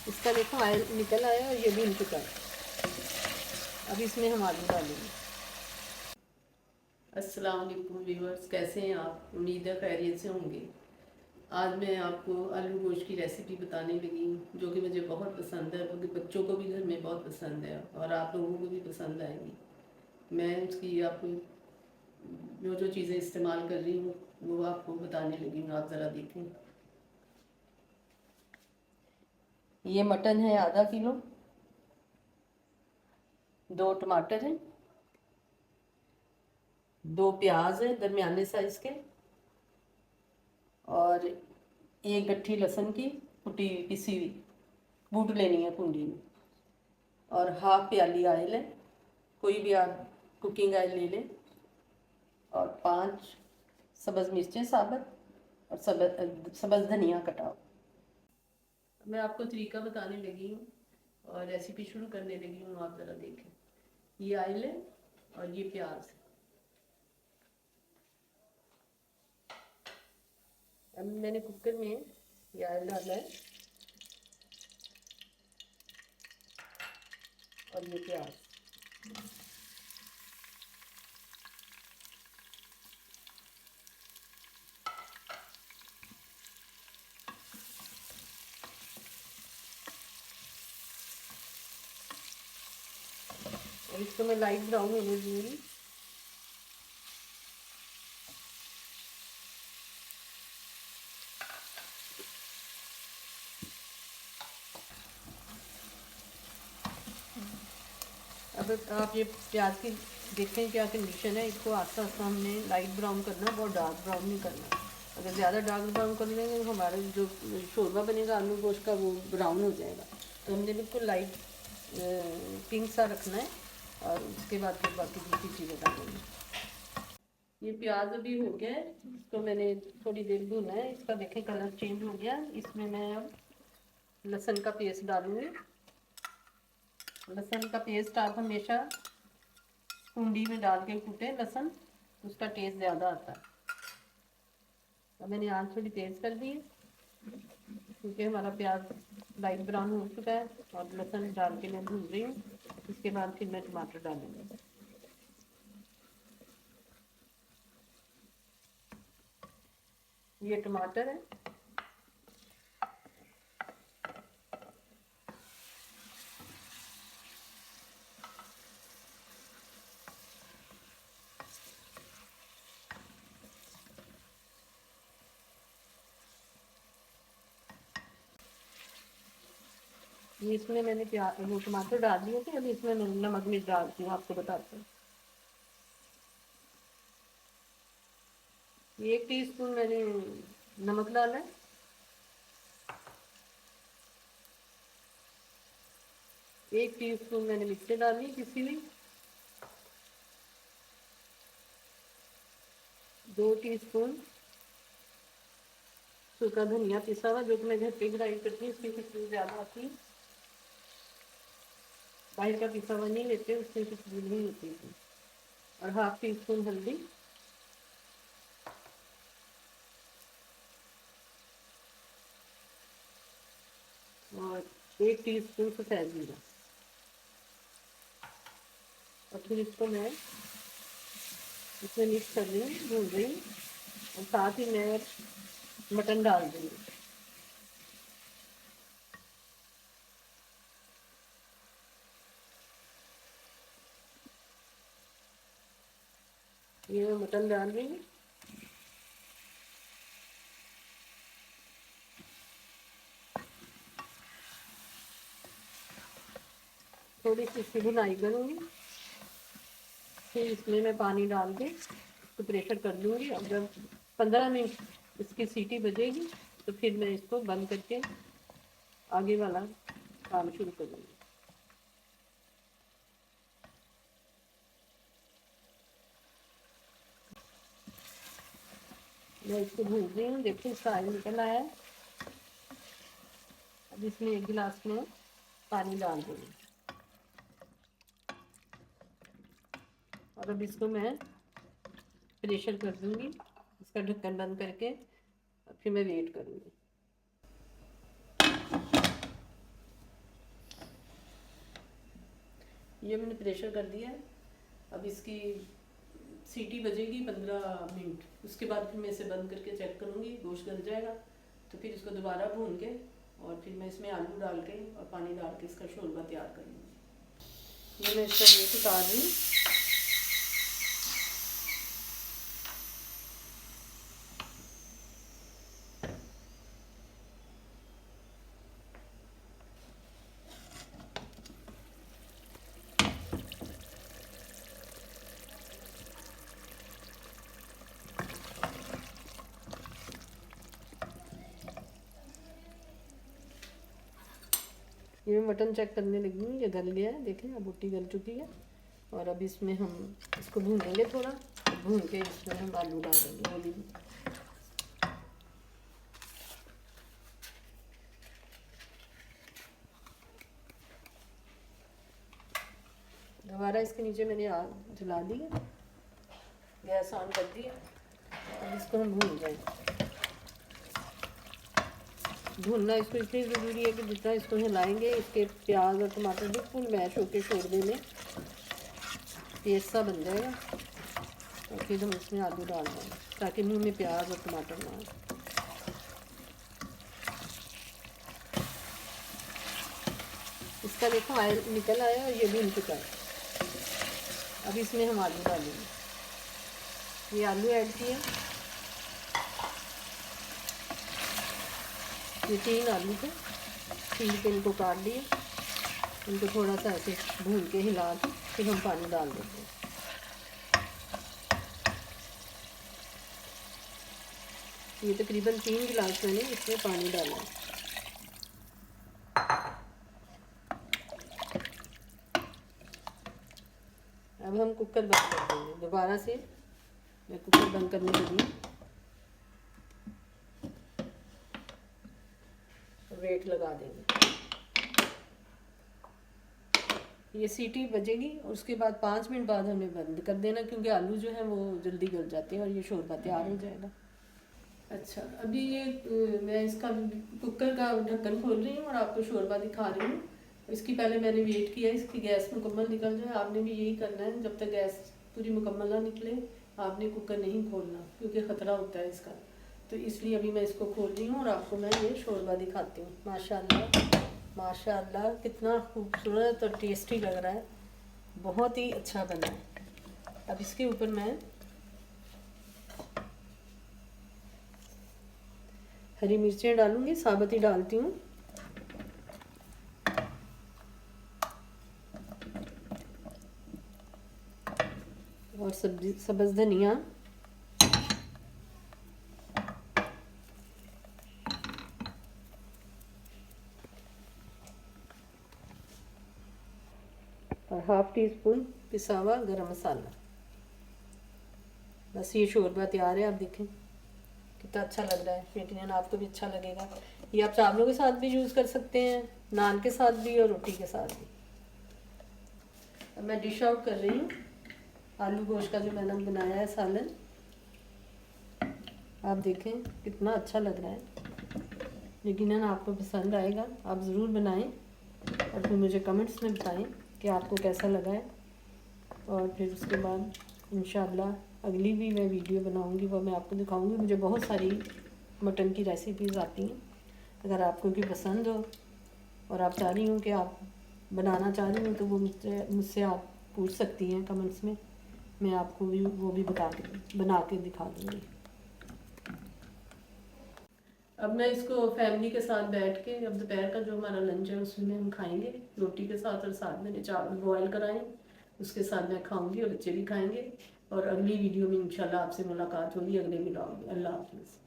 इसका देखो ऑयल निकल आया और ये भी निकल चुका है। अब इसमें हम आलू डालेंगे। अस्सलाम वालेकुम व्यूअर्स, कैसे हैं आप? उम्मीद है खैरियत से होंगे। आज मैं आपको आलू गोश्त की रेसिपी बताने लगी हूँ, जो कि मुझे बहुत पसंद है, क्योंकि बच्चों को भी घर में बहुत पसंद है और आप लोगों को भी पसंद आएगी। मैं उसकी आपको जो जो चीज़ें इस्तेमाल कर रही हूँ वो आपको बताने लगी हूँ, आप ज़रा देखें। ये मटन है आधा किलो, 2 टमाटर हैं, 2 प्याज हैं दरमियाने साइज़ के, और एक गट्ठी लहसुन की कुटी पिसी हुई कूट लेनी है कुंडी में, और हाफ प्याली ऑयल है, कोई भी आप कुकिंग ऑयल ले लें, और 5 सब्ज़ मिर्चें साबुत, और सब्ज़ धनिया कटा हुआ। मैं आपको तरीका बताने लगी हूँ और रेसिपी शुरू करने लगी हूँ, आप ज़रा देखें। ये ऑयल है और ये प्याज है। अब मैंने कुकर में ये ऑयल डाला है और ये प्याज। और इसको मैं लाइट ब्राउन होने दूँगी। अब आप ये प्याज की देखें क्या कंडीशन है। इसको आस्ता आस्ता हमने लाइट ब्राउन करना, बहुत डार्क ब्राउन नहीं करना। अगर ज़्यादा डार्क ब्राउन कर लेंगे तो हमारा जो शोरबा बनेगा आलू गोश्त का वो ब्राउन हो जाएगा। तो हमने बिल्कुल लाइट पिंक सा रखना है, और उसके बाद फिर बाकी दूसरी चीज़ें डालेंगे। ये प्याज अभी हो गया है, इसको मैंने थोड़ी देर भूना है। इसका देखें कलर चेंज हो गया। इसमें मैं अब लहसुन का पेस्ट डालूँगी। लहसुन का पेस्ट आप हमेशा कुंडी में डाल के कूटे लहसुन, उसका टेस्ट ज़्यादा आता है। अब मैंने आँच थोड़ी तेज़ कर दी है, क्योंकि हमारा प्याज लाइट ब्राउन हो चुका है, और लहसुन डाल के मैं भून रही हूँ। इसके बाद फिर मैं टमाटर डालूँगी। ये टमाटर है, ये इसमें मैंने प्याज वो टमाटर डाल दिए थे। अभी इसमें मैं नमक मिर्च डालती हूँ, आपको बताती हूँ। 1 टीस्पून मैंने नमक डाला है, 1 टीस्पून मैंने मिर्ची डाली पिसी हुई, 2 टीस्पून सूखा धनिया पिसा हुआ, जो कि मैं घर पे ग्राइंड करती हूँ, उसकी खुशबू ज़्यादा आती है। बाहर का पिसा हुआ नहीं लेते, उससे खुशबू नहीं होती है। और हाफ टी स्पून हल्दी, और 1 टीस्पून सफ़ेद जीरा। और फिर इसको मैं इसमें मिक्स कर रही हूँ, भून रही हूँ, और साथ ही मैं मटन डाल दूँगी। ये मैं मटन डाल रही हूँ। थोड़ी सी इसकी भुनाई करूँगी, फिर इसमें मैं पानी डाल के इसको प्रेशर कर लूँगी। और जब 15 मिनट इसकी सीटी बजेगी तो फिर मैं इसको बंद करके आगे वाला काम शुरू करूँगी। मैं इसको भून रही हूँ, देखिए इसका ऑयल निकल आया है। अब इसमें 1 गिलास में पानी डाल दूँगी, और अब इसको मैं प्रेशर कर दूँगी, इसका ढक्कन बंद करके। फिर मैं वेट करूँगी। ये मैंने प्रेशर कर दिया है। अब इसकी सीटी बजेगी 15 मिनट, उसके बाद फिर मैं इसे बंद करके चेक करूँगी, गोश्त गल जाएगा तो फिर इसको दोबारा भून के और फिर मैं इसमें आलू डाल के और पानी डाल के इसका शोरबा तैयार करूँगी। ये मैं इसका वेट उतार रही हूँ। ये मैं मटन चेक करने लगी हूँ, ये गल गया है, देखें अब बोटी गल चुकी है। और अब इसमें हम इसको भूनेंगे थोड़ा, भून के इसमें हम आलू डालेंगे। वो भी दोबारा इसके नीचे मैंने आग जला दी है, गैस ऑन कर दिया। अब इसको हम भून जाएंगे। भूनना इसको इसलिए ज़रूरी है कि जितना इसको हिलाएंगे इसके प्याज और टमाटर बिल्कुल मैश होकर शोरबे में पेस्ट सा बन जाएगा। और फिर हम इसमें आलू डाल देंगे ताकि मुंह में प्याज और टमाटर ना आए। इसका देखो ऑयल निकल आया और ये भी निकल चुका है। अब इसमें हम आलू डालेंगे। ये आलू ऐड किए, ये 3 आलू थे, छील के इनको काट दिए। इनको थोड़ा सा ऐसे भून के हिला के फिर हम पानी डाल देते हैं। ये तकरीबन 3 गिलास मैंने इसमें पानी डाला है। अब हम कुकर बंद कर देंगे। दोबारा से मैं कुकर बंद करने लगी, वेट लगा देंगे। ये सीटी बजेगी और उसके बाद 5 मिनट बाद हमें बंद कर देना, क्योंकि आलू जो है वो जल्दी गल जाते हैं और ये शोरबा तैयार हो जाएगा। अच्छा, अभी ये मैं इसका कुकर का ढक्कन खोल रही हूँ और आपको शोरबा दिखा रही हूँ। इसकी पहले मैंने वेट किया इसकी गैस मुकम्मल निकल जाए। आपने भी यही करना है, जब तक गैस पूरी मुकम्मल ना निकले आपने कुकर नहीं खोलना, क्योंकि ख़तरा होता है इसका। तो इसलिए अभी मैं इसको खोल रही हूँ और आपको मैं ये शोरबा दिखाती हूँ। माशाल्लाह माशाल्लाह कितना खूबसूरत और टेस्टी लग रहा है, बहुत ही अच्छा बना है। अब इसके ऊपर मैं हरी मिर्चें डालूंगी, साबुत ही डालती हूँ। और सब्ज़ धनिया, और 1/2 टीस्पून पिसा हुआ गरम मसाला। बस ये शोरबा तैयार है। आप देखें कितना अच्छा लग रहा है, यकीनन आपको भी अच्छा लगेगा। ये आप चावलों के साथ भी यूज़ कर सकते हैं, नान के साथ भी और रोटी के साथ भी। अब मैं डिश आउट कर रही हूँ आलू गोश्त का जो मैंने बनाया है सालन। आप देखें कितना अच्छा लग रहा है, यकीनन आपको पसंद आएगा। आप ज़रूर बनाएं और फिर मुझे कमेंट्स में बताएं कि आपको कैसा लगा है। और फिर उसके बाद इंशाअल्लाह अगली भी मैं वीडियो बनाऊंगी, वो मैं आपको दिखाऊंगी। मुझे बहुत सारी मटन की रेसिपीज़ आती हैं। अगर आपको भी पसंद हो और आप चाह रही हो कि आप बनाना चाह रही हो तो वो मुझसे आप पूछ सकती हैं कमेंट्स में। मैं आपको भी वो भी बना के दिखा दूँगी। अब मैं इसको फैमिली के साथ बैठ के, अब दोपहर का जो हमारा लंच है उसमें हम खाएंगे रोटी के साथ, और साथ मैंने चावल बॉयल कराए उसके साथ मैं खाऊंगी और बच्चे भी खाएंगे। और अगली वीडियो में इंशाल्लाह आपसे मुलाकात होगी अगले व्लॉग में। अल्लाह हाफिज़।